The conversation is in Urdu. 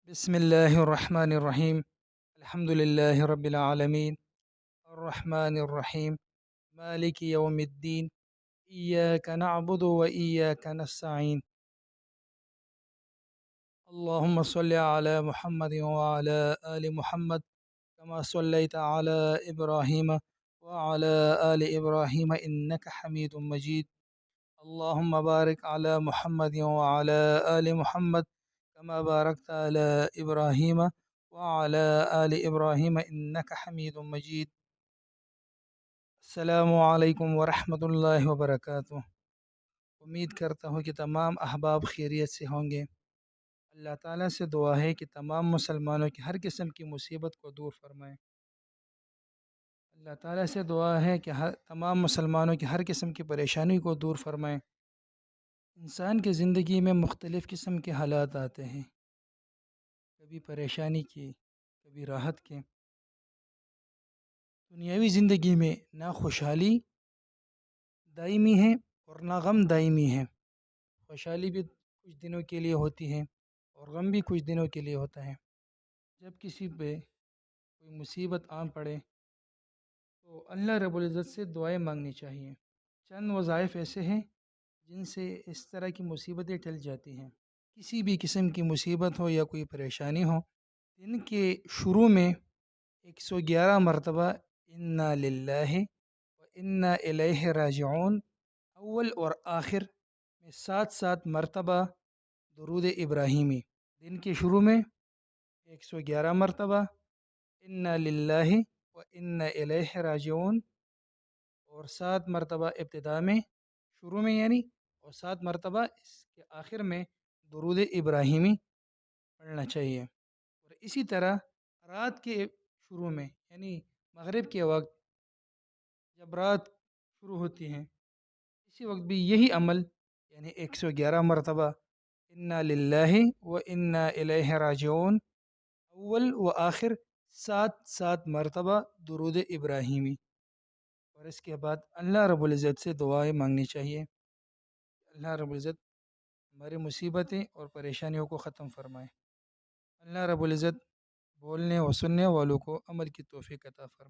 بسم الله الرحمن الرحيم. الحمد لله رب العالمين الرحمن الرحيم مالك يوم الدين إياك نعبد وإياك نستعين. اللهم صل على محمد وعلى آل محمد كما صليت على إبراهيم وعلى آل إبراهيم إنك حميد مجيد. اللهم بارك على محمد وعلى آل محمد كما باركت على إبراهيم وعلى آل إبراهيم إنك حميد مجيد. السلام علیکم ورحمۃ اللہ وبرکاتہ. امید کرتا ہوں کہ تمام احباب خیریت سے ہوں گے. اللہ تعالیٰ سے دعا ہے کہ تمام مسلمانوں کی ہر قسم کی مصیبت کو دور فرمائیں. اللہ تعالیٰ سے دعا ہے کہ تمام مسلمانوں کی ہر قسم کی پریشانی کو دور فرمائیں. انسان کی زندگی میں مختلف قسم کے حالات آتے ہیں، کبھی پریشانی کی، کبھی راحت کے. دنیاوی زندگی میں نہ خوشحالی دائمی ہے اور نہ غم دائمی ہے. خوشحالی بھی کچھ دنوں کے لیے ہوتی ہے اور غم بھی کچھ دنوں کے لیے ہوتا ہے. جب کسی پہ کوئی مصیبت آن پڑے تو اللہ رب العزت سے دعائیں مانگنی چاہیے. چند وظائف ایسے ہیں جن سے اس طرح کی مصیبتیں ٹل جاتی ہیں. کسی بھی قسم کی مصیبت ہو یا کوئی پریشانی ہو، دن کے شروع میں 111 مرتبہ انا للہ و انا الیہ راجعون، اول اور آخر میں 7 مرتبہ درود ابراہیمی. دن کے شروع میں 111 مرتبہ انا للہ و انا الیہ راجعون، اور 7 مرتبہ ابتدا میں، شروع میں یعنی، اور 7 مرتبہ اس کے آخر میں درود ابراہیمی پڑھنا چاہیے. اور اسی طرح رات کے شروع میں یعنی مغرب کے وقت جب رات شروع ہوتی ہیں، اسی وقت بھی یہی عمل یعنی 111 مرتبہ انا للہ و انا الیہ راجعون، اول و آخر 7 مرتبہ درود ابراہیمی. اور اس کے بعد اللہ رب العزت سے دعائیں مانگنی چاہیے. اللہ رب العزت ہماری مصیبتیں اور پریشانیوں کو ختم فرمائے. اللہ رب العزت بولنے و سننے والوں کو عمل کی توفیق عطا فرمائے.